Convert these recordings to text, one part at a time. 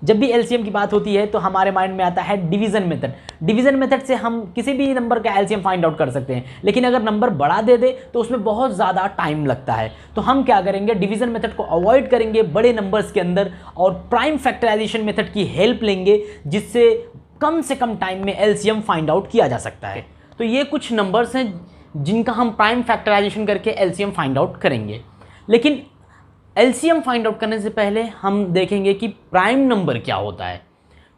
जब भी एलसीएम की बात होती है तो हमारे माइंड में आता है डिवीजन मेथड। डिवीजन मेथड से हम किसी भी नंबर का एलसीएम फाइंड आउट कर सकते हैं, लेकिन अगर नंबर बड़ा दे दे तो उसमें बहुत ज़्यादा टाइम लगता है। तो हम क्या करेंगे, डिवीजन मेथड को अवॉइड करेंगे बड़े नंबर्स के अंदर और प्राइम फैक्टराइजेशन मेथड की हेल्प लेंगे, जिससे कम से कम टाइम में एलसीएम फाइंड आउट किया जा सकता है। तो ये कुछ नंबर्स हैं जिनका हम प्राइम फैक्टराइजेशन करके एलसीएम फाइंड आउट करेंगे। लेकिन एलसीएम फाइंड आउट करने से पहले हम देखेंगे कि प्राइम नंबर क्या होता है,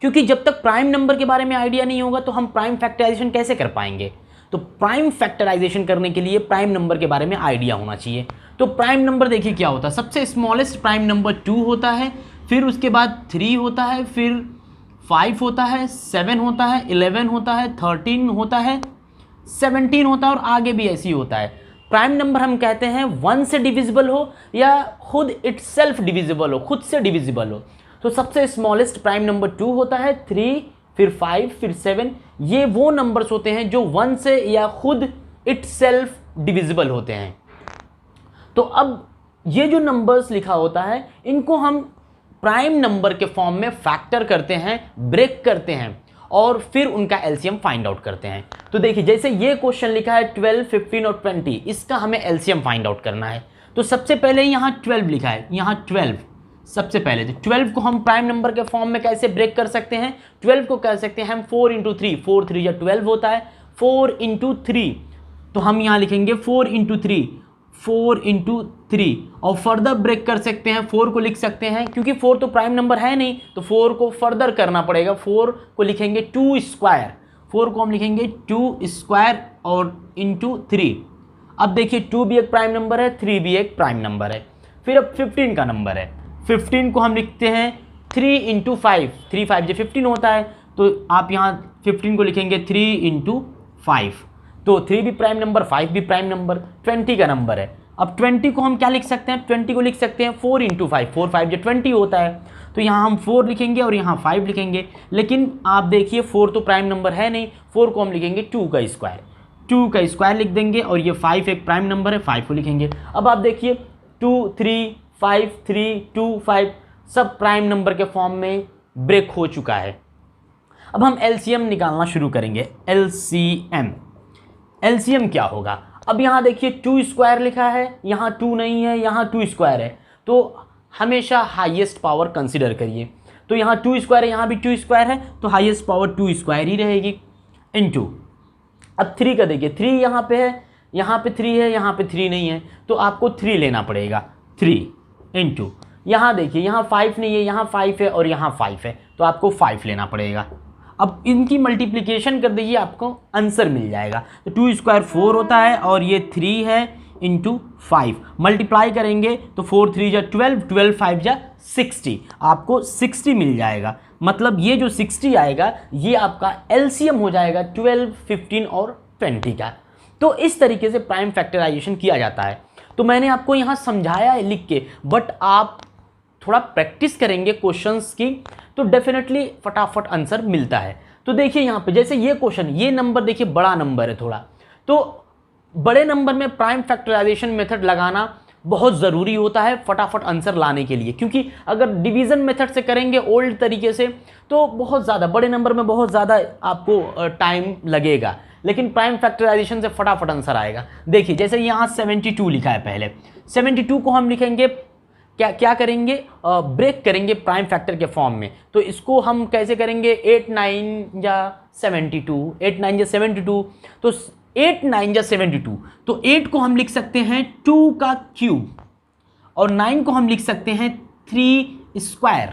क्योंकि जब तक प्राइम नंबर के बारे में आइडिया नहीं होगा तो हम प्राइम फैक्टराइजेशन कैसे कर पाएंगे। तो प्राइम फैक्टराइजेशन करने के लिए प्राइम नंबर के बारे में आइडिया होना चाहिए। तो प्राइम नंबर देखिए क्या होता है, सबसे स्मॉलेस्ट प्राइम नंबर 2 होता है, फिर उसके बाद 3 होता है, फिर 5 होता है, 7 होता है, 11 होता है, 13 होता है, 17 होता है और आगे भी ऐसे ही होता है। प्राइम नंबर हम कहते हैं 1 से डिविजिबल हो या खुद इटसेल्फ डिविजिबल हो, खुद से डिविजिबल हो। तो सबसे स्मॉलेस्ट प्राइम नंबर 2 होता है, 3, फिर 5, फिर 7। ये वो नंबर्स होते हैं जो 1 से या खुद इटसेल्फ डिविजिबल होते हैं। तो अब ये जो नंबर्स लिखा होता है इनको हम प्राइम नंबर के फॉर्म में फैक्टर करते हैं, ब्रेक करते हैं और फिर उनका एलसीएम फाइंड आउट करते हैं। तो देखिए जैसे ये क्वेश्चन लिखा है 12, 15 और 20, इसका हमें एलसीएम फाइंड आउट करना है। तो सबसे पहले यहाँ 12 लिखा है, यहाँ 12 सबसे पहले। तो 12 को हम प्राइम नंबर के फॉर्म में कैसे ब्रेक कर सकते हैं, 12 को कह सकते हैं हम 4 × 3, 4 3 या 12 होता है, 4 × 3। तो हम यहाँ लिखेंगे 4 × 3, 4 × 3 और फर्दर ब्रेक कर सकते हैं, 4 को लिख सकते हैं, क्योंकि 4 तो प्राइम नंबर है नहीं तो 4 को फर्दर करना पड़ेगा। 4 को लिखेंगे 2 स्क्वायर, 4 को हम लिखेंगे 2 स्क्वायर और इंटू 3। अब देखिए 2 भी एक प्राइम नंबर है, 3 भी एक प्राइम नंबर है। फिर अब 15 का नंबर है, 15 को हम लिखते हैं 3 × 5, 3 5 जो 15 होता है। तो आप यहाँ 15 को लिखेंगे 3 × 5, तो 3 भी प्राइम नंबर, 5 भी प्राइम नंबर, 20 का नंबर है। अब 20 को हम क्या लिख सकते हैं, 20 को लिख सकते हैं 4 × 5, 4 5 जो 20 होता है। तो यहाँ हम 4 लिखेंगे और यहाँ 5 लिखेंगे, लेकिन आप देखिए 4 तो प्राइम नंबर है नहीं, 4 को हम लिखेंगे 2 का स्क्वायर, 2 का स्क्वायर लिख देंगे और ये 5 एक प्राइम नंबर है, 5 को लिखेंगे। अब आप देखिए 2 3 5 3 2 5 सब प्राइम नंबर के फॉर्म में ब्रेक हो चुका है। अब हम एलसीएम निकालना शुरू करेंगे। एलसीएम क्या होगा, अब यहाँ देखिए 2 स्क्वायर लिखा है, यहाँ 2 नहीं है, यहाँ 2 स्क्वायर है। तो हमेशा हाईएस्ट पावर कंसिडर करिए। तो यहाँ 2 स्क्वायर है, यहाँ भी 2 स्क्वायर है, तो हाईएस्ट पावर 2 स्क्वायर ही रहेगी इनटू। अब 3 का देखिए 3 यहाँ पे है, यहाँ पे 3 है, यहाँ पे 3 नहीं है, तो आपको 3 लेना पड़ेगा, 3 इनटू। यहाँ देखिए यहाँ 5 नहीं है, यहाँ 5 है और यहाँ 5 है, तो आपको 5 लेना पड़ेगा। अब इनकी मल्टीप्लिकेशन कर दीजिए, आपको आंसर मिल जाएगा। तो 2 स्क्वायर 4 होता है और ये 3 है इंटू 5। मल्टीप्लाई करेंगे तो 4 3 जा 12, 12 5 जा 60, आपको 60 मिल जाएगा। मतलब ये जो 60 आएगा ये आपका एलसीएम हो जाएगा 12, 15 और 20 का। तो इस तरीके से प्राइम फैक्टराइजेशन किया जाता है। तो मैंने आपको यहाँ समझाया है लिख के, बट आप थोड़ा प्रैक्टिस करेंगे क्वेश्चंस की तो डेफिनेटली फटाफट आंसर मिलता है। तो देखिए यहाँ पे जैसे ये क्वेश्चन, ये नंबर देखिए बड़ा नंबर है थोड़ा, तो बड़े नंबर में प्राइम फैक्टराइजेशन मेथड लगाना बहुत ज़रूरी होता है फटाफट आंसर लाने के लिए, क्योंकि अगर डिवीज़न मेथड से करेंगे ओल्ड तरीके से तो बहुत ज़्यादा बड़े नंबर में बहुत ज़्यादा आपको टाइम लगेगा, लेकिन प्राइम फैक्टराइजेशन से फटाफट आंसर आएगा। देखिए जैसे यहाँ 72 लिखा है, पहले 72 को हम लिखेंगे क्या करेंगे, ब्रेक करेंगे प्राइम फैक्टर के फॉर्म में। तो इसको हम कैसे करेंगे, 8 9 या 72, 8 9 या 72, तो 8 9 या 72, तो 8 को हम लिख सकते हैं 2 का क्यूब और 9 को हम लिख सकते हैं 3 स्क्वायर।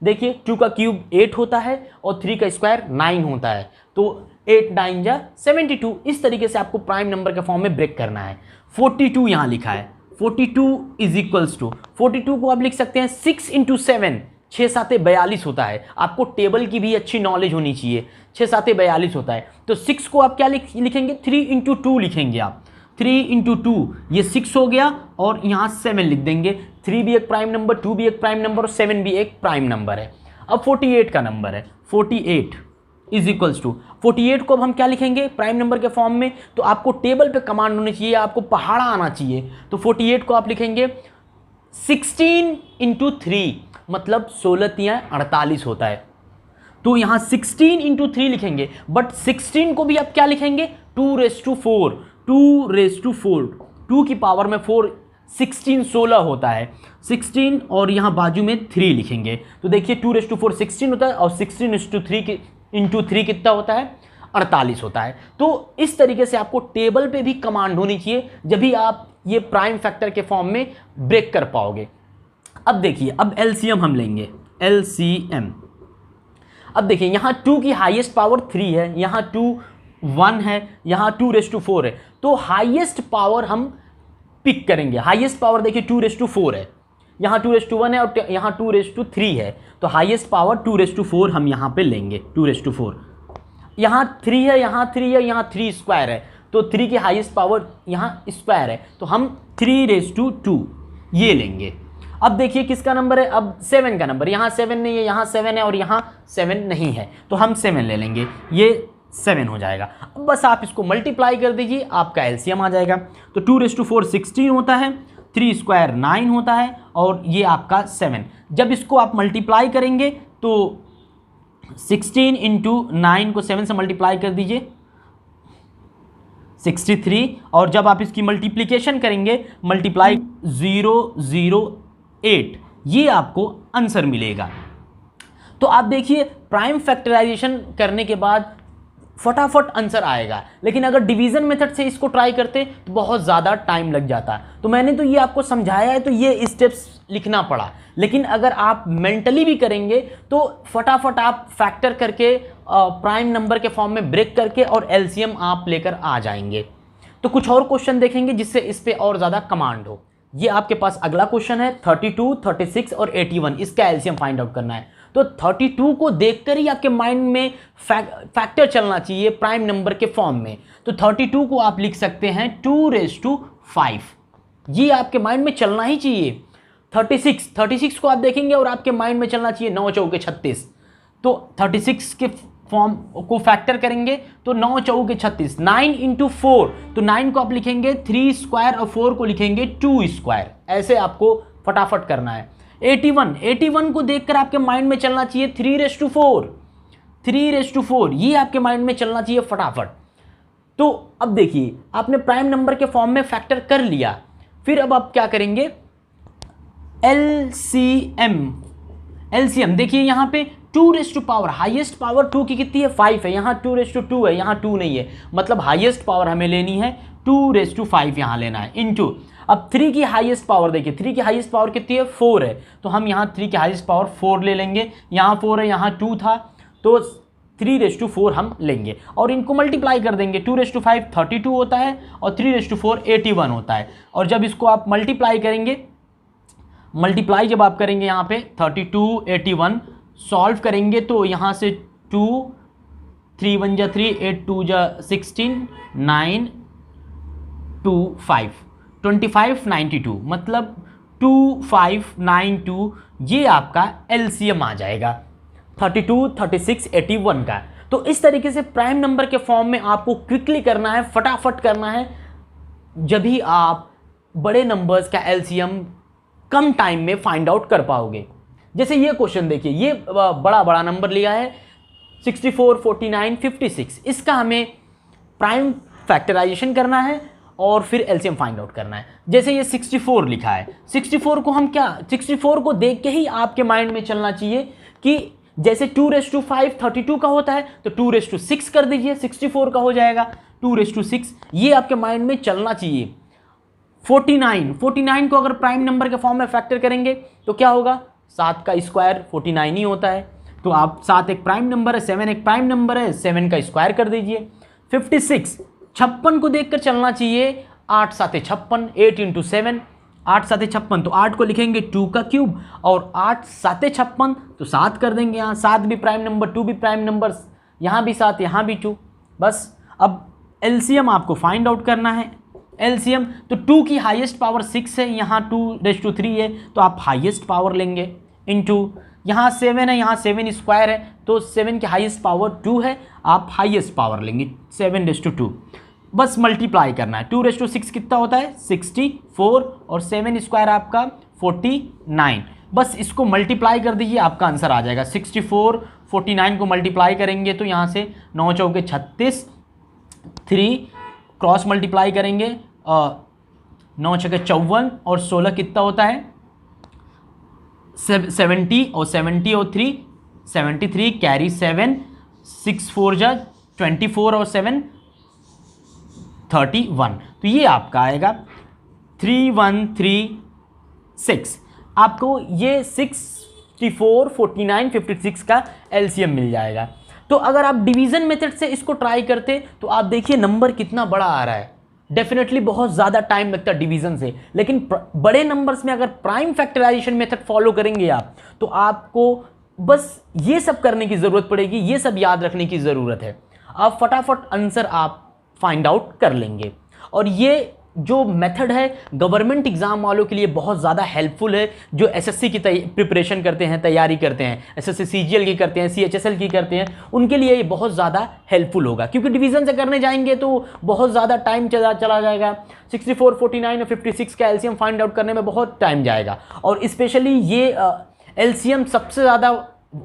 देखिए 2 का क्यूब 8 होता है और 3 का स्क्वायर 9 होता है, तो 8 9 या 72। इस तरीके से आपको प्राइम नंबर के फॉर्म में ब्रेक करना है। 42 यहाँ लिखा है, 42 इज इक्वल्स टू, 42 को आप लिख सकते हैं 6 × 7, 6 7 42 होता है। आपको टेबल की भी अच्छी नॉलेज होनी चाहिए, 6 7 42 होता है। तो 6 को आप क्या लिखेंगे, 3 × 2 लिखेंगे आप, 3 × 2 ये 6 हो गया और यहाँ 7 लिख देंगे। 3 भी एक प्राइम नंबर, 2 भी एक प्राइम नंबर और 7 भी एक प्राइम नंबर है। अब 48 का नंबर है, 48 इज इक्वल्स टू, 48 को अब हम क्या लिखेंगे प्राइम नंबर के फॉर्म में, तो आपको टेबल पे कमांड होनी चाहिए, आपको पहाड़ा आना चाहिए। तो 48 को आप लिखेंगे 16 × 3, मतलब 16 तियाँ 48 होता है। तो यहाँ 16 इंटू 3 लिखेंगे, बट 16 को भी आप क्या लिखेंगे 2⁴, 2⁴, 2 की पावर में 4, 16 16 होता है 16, और यहाँ बाजू में 3 लिखेंगे। तो देखिए 2⁴ 16 होता है, और 16 इंटू 3 कितना होता है 48 होता है। तो इस तरीके से आपको टेबल पे भी कमांड होनी चाहिए, जब भी आप ये प्राइम फैक्टर के फॉर्म में ब्रेक कर पाओगे। अब देखिए, अब एलसीएम हम लेंगे, एलसीएम। अब देखिए यहाँ 2 की हाईएस्ट पावर 3 है, यहाँ 2 1 है, यहाँ 2⁴ है, तो हाईएस्ट पावर हम पिक करेंगे। हाईएस्ट पावर देखिए 2⁴ है, यहाँ 2⁴ है, और यहाँ 2�3 है, तो हाईएस्ट पावर 2⁴ हम यहाँ पे लेंगे, 2⁴। यहाँ 3 है, यहाँ 3 है, यहाँ 3 स्क्वायर है, तो 3 की हाईएस्ट पावर यहाँ स्क्वायर है, तो हम 3⁻² ये लेंगे। अब देखिए किसका नंबर है, अब 7 का नंबर, यहाँ 7 नहीं है, यहाँ 7 है, और यहाँ 7 नहीं है, तो हम 7 ले लेंगे, ये 7 हो जाएगा। अब बस आप इसको मल्टीप्लाई कर दीजिए, आपका एलसीएम आ जाएगा। तो 2⁴ 16 होता है, 3 स्क्वायर 9 होता है, और ये आपका 7। जब इसको आप मल्टीप्लाई करेंगे तो 16 इंटू 9 को 7 से मल्टीप्लाई कर दीजिए, 63, और जब आप इसकी मल्टीप्लिकेशन करेंगे, मल्टीप्लाई 008, ये आपको आंसर मिलेगा। तो आप देखिए प्राइम फैक्टराइजेशन करने के बाद फटाफट आंसर आएगा, लेकिन अगर डिवीजन मेथड से इसको ट्राई करते तो बहुत ज़्यादा टाइम लग जाता। तो मैंने तो ये आपको समझाया है, तो ये स्टेप्स लिखना पड़ा, लेकिन अगर आप मेंटली भी करेंगे तो फटाफट आप फैक्टर करके प्राइम नंबर के फॉर्म में ब्रेक करके और एलसीएम आप लेकर आ जाएंगे। तो कुछ और क्वेश्चन देखेंगे जिससे इस पे और ज़्यादा कमांड हो। ये आपके पास अगला क्वेश्चन है, 32, 36 और 81, इसका एलसीएम फाइंड आउट करना है। तो 32 को देखकर ही आपके माइंड में फैक्टर चलना चाहिए प्राइम नंबर के फॉर्म में। तो 32 को आप लिख सकते हैं 2⁵, ये आपके माइंड में चलना ही चाहिए। 36 को आप देखेंगे और आपके माइंड में चलना चाहिए 9 चौके 36। तो 36 के फॉर्म को फैक्टर करेंगे तो 9 चौके 36, 9 इंटू 4, तो 9 को आप लिखेंगे 3 स्क्वायर और 4 को लिखेंगे 2 स्क्वायर। ऐसे आपको फटाफट करना है। 81 को देखकर आपके माइंड में चलना चाहिए 3⁴, ये आपके माइंड में चलना चाहिए फटाफट। तो अब देखिए आपने प्राइम नंबर के फॉर्म में फैक्टर कर लिया, फिर अब आप क्या करेंगे, एलसीएम देखिए यहाँ पे 2 पावर, हाईएस्ट पावर 2 की कितनी है 5 है, यहाँ 2⁵ है, यहाँ 2 नहीं है, मतलब हाईएस्ट पावर हमें लेनी है 2⁵ यहाँ लेना है, इंटू अब 3 की हाईएस्ट पावर देखिए, 3 की हाईएस्ट पावर कितनी है 4 है, तो हम यहाँ 3 की हाईएस्ट पावर 4 ले लेंगे, यहाँ 4 है, यहाँ 2 था, तो 3⁴ हम लेंगे और इनको मल्टीप्लाई कर देंगे। 2⁵ 32 होता है और 3⁴ 81 होता है। और जब इसको आप मल्टीप्लाई करेंगे, मल्टीप्लाई जब आप करेंगे यहाँ पे 32 81 सॉल्व करेंगे तो यहाँ से 2 3 1 जा 3 8 2 जा 16 9 2 5 25 92, मतलब 2592, ये आपका एलसीएम आ जाएगा 32 36 81 का। तो इस तरीके से प्राइम नंबर के फॉर्म में आपको क्विकली करना है, फटाफट करना है, जब भी आप बड़े नंबर्स का एलसीएम कम टाइम में फाइंड आउट कर पाओगे। जैसे ये क्वेश्चन देखिए, ये बड़ा नंबर लिया है 64 49 56, इसका हमें प्राइम फैक्टराइजेशन करना है और फिर एलसीएम फाइंड आउट करना है। जैसे ये 64 लिखा है, 64 को हम क्या, 64 को देख के ही आपके माइंड में चलना चाहिए कि जैसे 2⁵ 32 का होता है तो 2�6 कर दीजिए, 64 का हो जाएगा 2�6, ये आपके माइंड में चलना चाहिए। 49 को अगर प्राइम नंबर के फॉर्म में फैक्टर करेंगे तो क्या होगा, 7 का स्क्वायर 49 ही होता है, तो आप 7 एक प्राइम नंबर है, 7 एक प्राइम नंबर है, 7 का स्क्वायर कर दीजिए। 56 को देखकर चलना चाहिए, 8 7 56, 8 इंटू 7, 8 7 56, तो 8 को लिखेंगे 2 का क्यूब और 8 7 56, तो 7 कर देंगे, यहाँ 7 भी प्राइम नंबर 2 भी प्राइम नंबर, यहाँ भी 7 यहाँ भी 2। बस अब एलसीएम आपको फाइंड आउट करना है। एलसीएम तो 2 की हाईएस्ट पावर 6 है, यहाँ 2⁵ है, तो आप हाईएस्ट पावर लेंगे, इंटू यहाँ 7 है, यहाँ 7 स्क्वायर है, तो 7 की हाईएस्ट पावर 2 है, आप हाईएस्ट पावर लेंगे 7⁵। बस मल्टीप्लाई करना है, 2⁵ 6 कितना होता है 64 और 7 स्क्वायर आपका 49, बस इसको मल्टीप्लाई कर दीजिए, आपका आंसर आ जाएगा। 64 49 को मल्टीप्लाई करेंगे तो यहाँ से 9 चौके 36, 3 क्रॉस मल्टीप्लाई करेंगे 9 छके 54 और 16 कितना होता है 70 और 70 और 3 73 कैरी 7 6 4 जा 24 और 7 31। तो ये आपका आएगा 3136। आपको ये 64 49 56 का एलसीएम मिल जाएगा। तो अगर आप डिवीजन मेथड से इसको ट्राई करते तो आप देखिए नंबर कितना बड़ा आ रहा है। डेफिनेटली बहुत ज़्यादा टाइम लगता है डिवीजन से, लेकिन बड़े नंबर्स में अगर प्राइम फैक्टराइजेशन मेथड फॉलो करेंगे आप तो आपको बस ये सब करने की ज़रूरत पड़ेगी, ये सब याद रखने की ज़रूरत है। आप फटाफट आंसर आप फाइंड आउट कर लेंगे। और ये जो मेथड है गवर्नमेंट एग्जाम वालों के लिए बहुत ज़्यादा हेल्पफुल है, जो एसएससी की प्रिपरेशन करते हैं, तैयारी करते हैं, एसएससी सीजीएल की करते हैं, सीएचएसएल की करते हैं, उनके लिए ये बहुत ज़्यादा हेल्पफुल होगा। क्योंकि डिवीजन से करने जाएंगे तो बहुत ज़्यादा टाइम चला जाएगा। 64 49 और 56 का एलसीएम फाइंड आउट करने में बहुत टाइम जाएगा। और स्पेशली ये एलसीएम सबसे ज़्यादा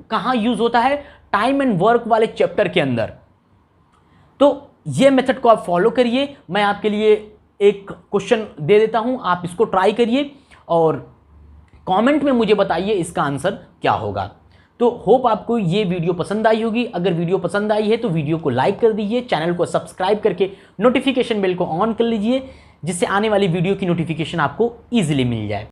कहाँ यूज़ होता है, टाइम एंड वर्क वाले चैप्टर के अंदर। तो ये मेथड को आप फॉलो करिए। मैं आपके लिए एक क्वेश्चन दे देता हूं, आप इसको ट्राई करिए और कमेंट में मुझे बताइए इसका आंसर क्या होगा। तो होप आपको ये वीडियो पसंद आई होगी। अगर वीडियो पसंद आई है तो वीडियो को लाइक कर दीजिए, चैनल को सब्सक्राइब करके नोटिफिकेशन बेल को ऑन कर लीजिए, जिससे आने वाली वीडियो की नोटिफिकेशन आपको ईजिली मिल जाए।